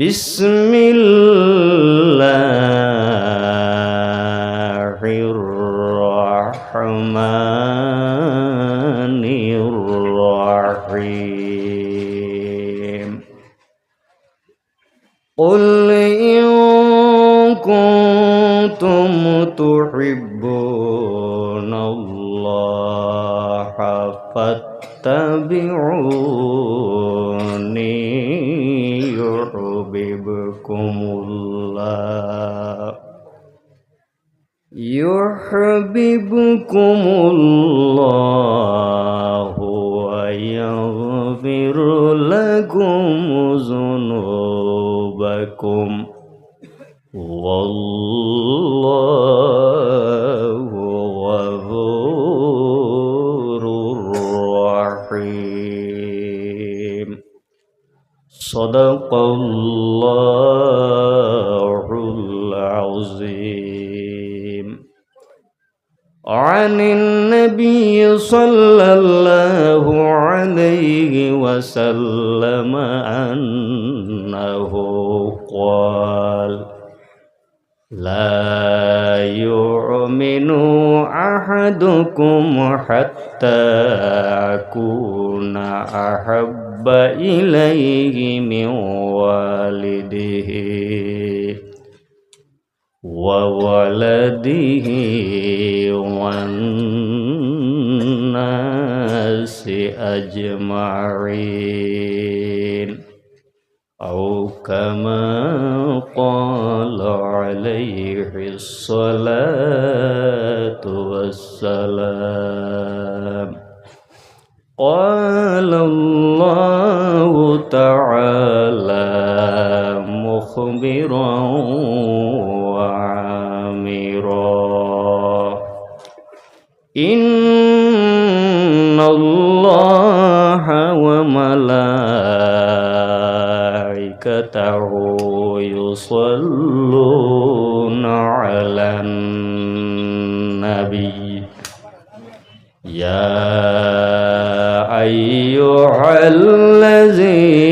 বিসমিল্লাহির রহমানির রহিম قل إن كنتم تحبون الله فاتبعوني يحببكم الله ويغفر لكم ذنوبكم والله غفور رحيم صدق الله العظيم عن النبي صلى الله عليه وسلم أنه قال لا يؤمن أحدكم حتى أكون أحب إليه من والده وولده والناس أجمعين أو كما قال عليه الصلاة والسلام قال الله تعالى مخبرا وعامرا إن الله وملائكته يصلون على النبي يا أيها الذين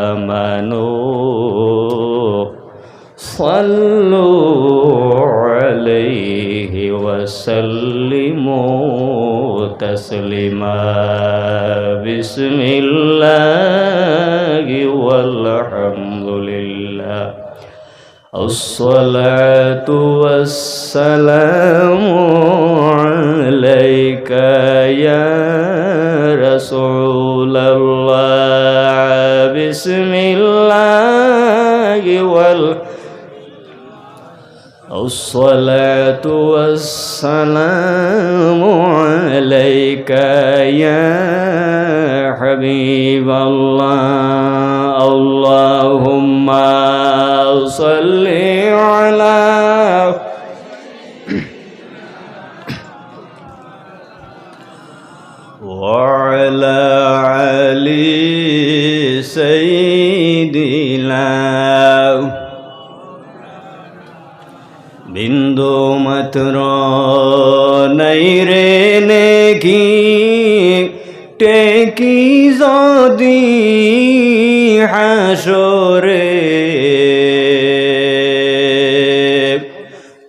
آمنوا صلوا عليه وسلموا تسليما بسم الله والحمد لله الصلاة والسلام عليك يا رسول الله بسم الله الصلاة والسلام عليك يا حبيب الله اللهم صل على وعلى علي سيدنا बिंदु मतरो नहीं रे नेकी टेकी जोदी हाशोरे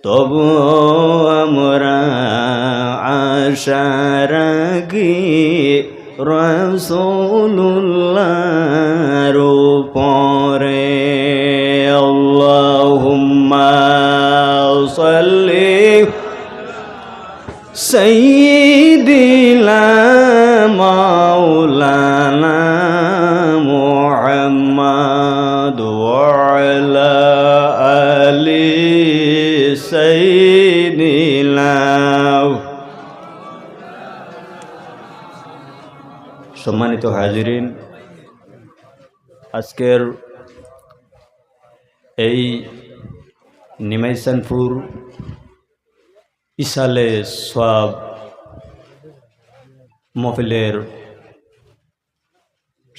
तबु हमरा आशा राखी रसूलुल्लाहर उपरे अल्लाहुम्मा सल्ली सय्यिदिना मौलाना मुहम्मद व अला आलि सय्यिदिना। সম্মানিত হাজিরিন, আজকের এই নিমাইসানপুর ইসালে সওয়াব মহফিলের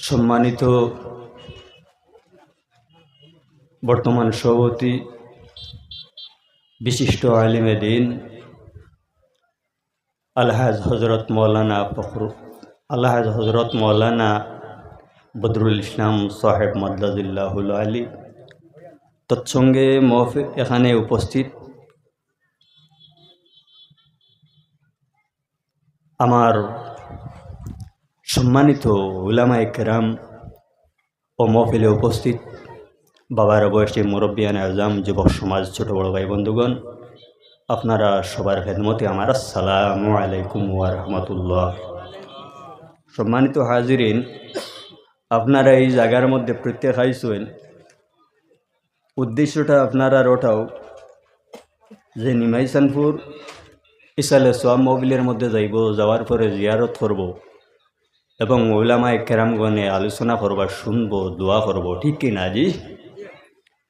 সম্মানিত বর্তমান সভাপতি বিশিষ্ট আলিমে দ্বীন আলহাজ হযরত মাওলানা বদরুল ইসলাম সাহেব মাদ্দাজিল্লাহুল আলী, তৎসঙ্গে এখানে উপস্থিত আমার সম্মানিত উলামায়ে কেরাম ও মহফিলে উপস্থিত বাবার বয়সী মুরব্বিয়ান আজম, যুবক সমাজ, ছোট বড় ভাই বন্ধুগণ, আপনারা সবার খেদমতে আমার আসসালামু আলাইকুম ওয়া রাহমাতুল্লাহ। সম্মানিত হাজিরিন, আপনারা এই জায়গার মধ্যে প্রত্যেক আইসেন, উদ্দেশ্যটা আপনারা ওটাও যে নিমাইসানপুর ইসালে সোয়াব মহফিলের মধ্যে যাইব, যাওয়ার পরে জিয়ারত করব এবং উলামায়ে কেরামগণে আলোচনা করবার শুনবো, দোয়া করব, ঠিক কিনা জি?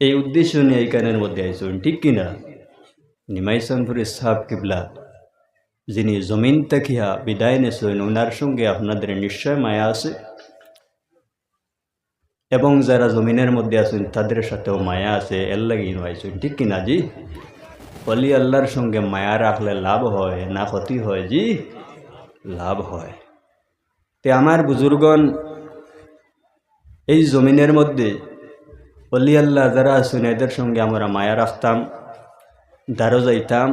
এই উদ্দেশ্য নিয়ে এই কানের মধ্যে আইসেন, ঠিক কিনা? নিমাইসানপুরের সাহেব কিবলা যিনি জমিন তাকিয়া বিদায় নেছেন, ওনার সঙ্গে আপনাদের নিশ্চয় মায়া আছে এবং যারা জমিনের মধ্যে আছেন তাদের সাথেও মায়া আছে, এর লাগি আইসেন, ঠিক কিনা জি? অলি আল্লাহর সঙ্গে মায়া রাখলে লাভ হয় না ক্ষতি হয় জি? লাভ হয়। তে আমার বুজুর্গণ, এই জমিনের মধ্যে অলি আল্লাহ যারা আছেন এদের সঙ্গে আমরা মায়া রাখতাম, দারো যাইতাম।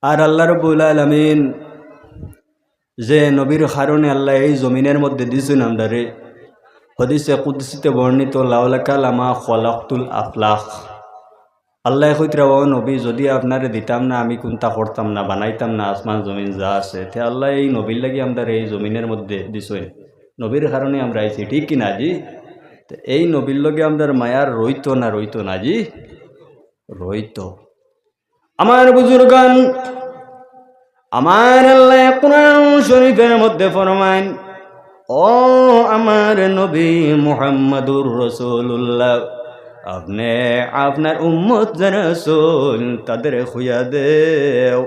আর আল্লাহ রাব্বুল আলামিন যে নবীর কারণে আল্লাহ এই জমিনের মধ্যে দিয়েছেন আমরারে, হাদিসে কুদসিতে বর্ণিত, লাউলাকা লামা খলাকতুল আফলাক, আল্লাহ কইতরা, ও নবী, যদি আপনারে দিতাম না আমি কোনটা করতাম না, বানাইতাম না আসমান জমিন যা আছে, তে আল্লাহ এই নবীর লাগি আমরা এই জমিনের মধ্যে দিছেন, নবীর কারণে আমরা আইছি, ঠিক কিনা জি? এই নবীর লগে আমরা মায়ার রইতো না জি? রইতো। আমার বুজুর্গান, আমার আল্লাহ কুরআন শরীফের মধ্যে ফরমায়, ও আমার নবী মুহাম্মাদুর রাসূলুল্লাহ, আপনি আপনার উম্মত যারা আছেন তাদের খুইয়া দেও,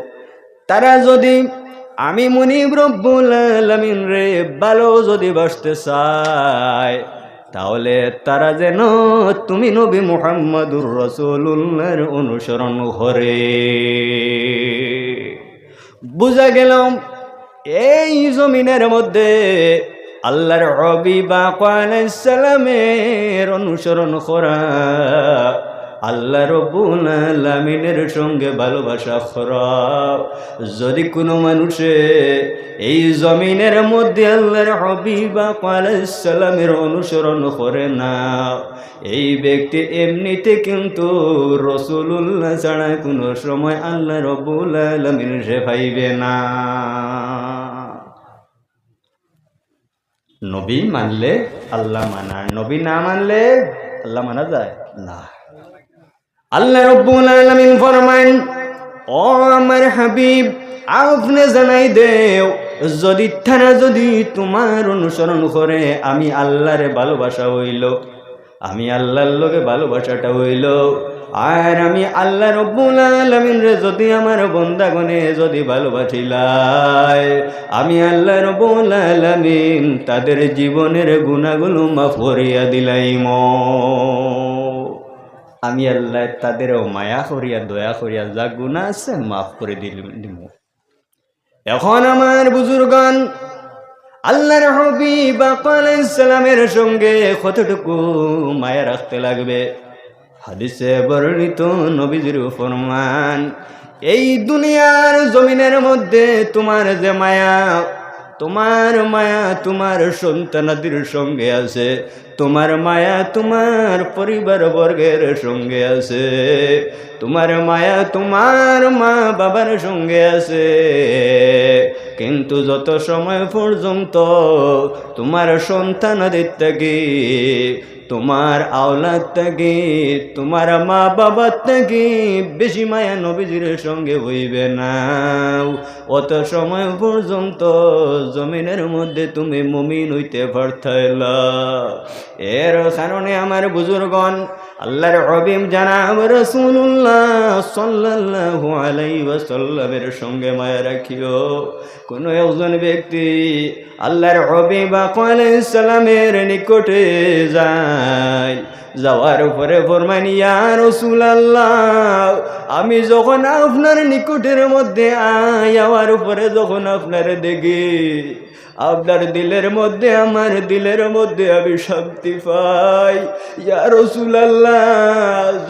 তারা যদি আমি মুনিব রব্বুল আলামিন রে ভালো যদি বাসতে চায়, তাহলে তারা যেন তুমি নবী মুহাম্মাদুর রাসূলুল্লাহর অনুসরণ করে। বুঝা গেল এই জমিনের মধ্যে আল্লাহর হাবিব আলাইহিস সালামের অনুসরণ করা, আল্লাহ রাব্বুল আলামিনের সঙ্গে ভালোবাসা করা। যদি কোনো মানুষে এই জমিনের মধ্যে আল্লাহর হাবিব আলাইহিস সালামের অনুসরণ করে না, এই ব্যক্তি এমনিতে কিন্তু রাসূলুল্লাহ ছাড়া কোনো সময় আল্লাহ রাব্বুল আলামিন সে পাইবে না। নবী মানলে আল্লাহ মানা, নবী না মানলে আল্লাহ মানা যায় না। আল্লাহ রাব্বুল আলামিন ফরমায়, ও আমার হাবিব, আপনি জানাই দেও, যদি তারা যদি তোমার অনুসরণ করে, আমি আল্লাহরে ভালোবাসা হইল, আমি আল্লাহর লগে ভালোবাসাটা হইল, আর আমি আল্লাহ রাব্বুল আলামিন রে যদি আমার বন্দাগণে যদি ভালোবাসিলাই, আমি আল্লাহ রাব্বুল আলামিন তাদের জীবনের গুনাহগুলো মাফ করিয়া দিলাইম। আমি আল্লাহ তাদেরও মায়া করিয়া দয়া করিয়া যা গুনাহ আছে মাফ করে দিব। এখন আমার বুজুর্গান, আল্লাহর হাবিব আলাইহিস সালামের সঙ্গে কতটুকু মায়া রাখতে লাগবে? হাদিসে বর্ণিত নবীজির ফরমান, এই দুনিয়ার জমিনের মধ্যে তোমার যে মায়া, তোমার মায়া তোমার সন্তানাদির সঙ্গে আছে, তোমার মায়া তোমার পরিবার বর্গের সঙ্গে আছে, তোমার মায়া তোমার মা বাবার সঙ্গে আছে, কিন্তু যত সময় পর্যন্ত তোমার সন্তানাদের থেকে, তোমার আওলাদ থেকে, তোমার মা বাবার থেকে বেশি মায়া নবীজির সঙ্গে হইবে না, অত সময় পর্যন্ত জমিনের মধ্যে তুমি মুমিন হইতে পারতাইলা। এর কারণে আমার বুজুর্গণ, আল্লাহর হাবিব জানাব রাসূলুল্লাহ সাল্লাল্লাহু আলাইহি ওয়াসাল্লামের সঙ্গে মায়া রাখিও। কোন একজন ব্যক্তি আল্লাহর হাবিব আলাইহিস সালামের নিকটে যায়, যাওয়ার পরে ফরমান, ইয়া রাসূলুল্লাহ, আমি যখন আপনার নিকটের মধ্যে যাওয়ার পরে যখন আপনার দেখি, আপনার দিলের মধ্যে আমার দিলের মধ্যে আমি শান্তি পাই। ইয়া রাসূলুল্লাহ,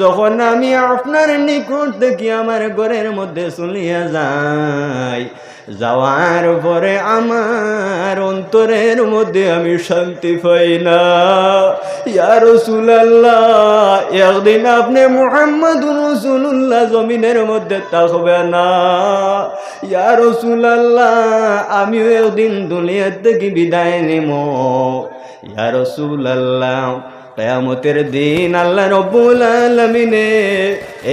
যখন আমি আপনার নিকট থেকে আমার ঘরের মধ্যে চলিয়া যাই, যাওয়ার পরে আমার অন্তরের মধ্যে আমি শান্তি পাই না। ইয়া রাসূলুল্লাহ, একদিন আপনি মুহাম্মাদুর রাসূলুল্লাহ জমিনের মধ্যে থাকবে না। ইয়া রাসূলুল্লাহ, আমিও একদিন দুনিয়া থেকে বিদায় নেব। ইয়া রাসূলুল্লাহ, কিয়ামতের দিন আল্লাহ রব্বুল আলামিনে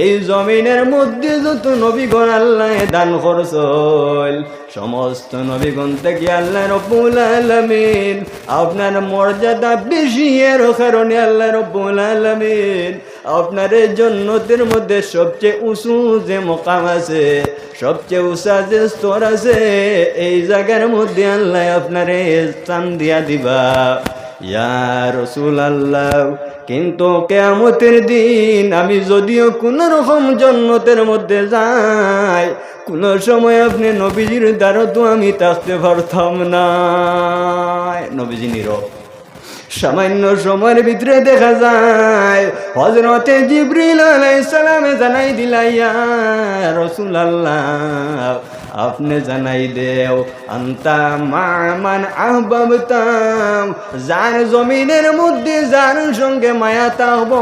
এই জমিনের মধ্যে যত নবীগণ আল্লাহ দান করছেন, সমস্ত নবীগণ থেকে আল্লাহ রব্বুল আলামিন আপনার মর্যাদা বেশি এর কারণে আল্লাহ রব্বুল আলামিন আপনার এই জান্নাতের মধ্যে সবচেয়ে উঁচু যে মকাম আছে, সবচেয়ে উঁচা যে স্তর আছে, এই জায়গার মধ্যে আল্লাহ আপনারে স্থান দিয়া দিবা। ইয়া রাসূলুল্লাহ, কিন্তু কিয়ামতের দিন আমি যদিও কোন রকম জান্নাতের মধ্যে যাই, কোন সময় আপনি নবীজির দ্বারা তো আমি থাকতে পারতাম না। নবীজি নীরব। সামান্য সময়ের ভিতরে দেখা যায় হযরতে জিবরিল আলাইহিস সালামে জানাই দিলা, ইয়া রাসূলুল্লাহ, আপনি জানাই দেও আনতা মান আহবাবতাম, যার জমিনের মধ্যে যার সঙ্গে মায়া থাকব,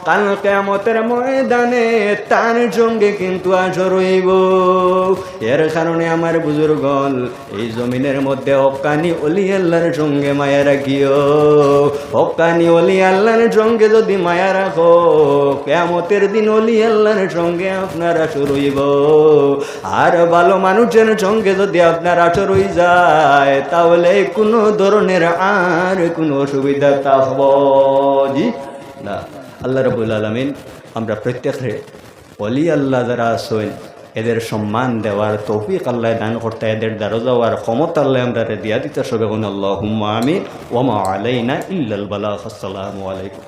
কাল কিয়ামতের ময়দানে তার সঙ্গে কিন্তু আসর হইব। এর কারণে আমার বুজুর্গণ, এই জমিনের মধ্যে হক্কানি ওলি আল্লাহর সঙ্গে মায়া রাখিও। হক্কানি ওলি আল্লাহর সঙ্গে যদি মায়া রাখো, কিয়ামতের দিন ওলি আল্লাহর সঙ্গে আপনার আসর হইব। আর ভালো মানুষের সঙ্গে যদি আপনার আসর হয়ে যায়, তাহলে কোনো ধরনের আর কোনো অসুবিধা থাকব জি না। আল্লাহ রাব্বুল আলামিন আমরা প্রত্যেকে ওলি আল্লাহ যারা আছেন এদের সম্মান দেওয়ার তৌফিক আল্লাহ দান করতে, এদের দ্বারা যাওয়ার ক্ষমতা আল্লাহ আমরা দিয়া দিতে সবে। আল্লাহুম্মা আমিন। ওয়া মা আলাইনা ইল্লাল বালাগ। আসসালামু আলাইকুম।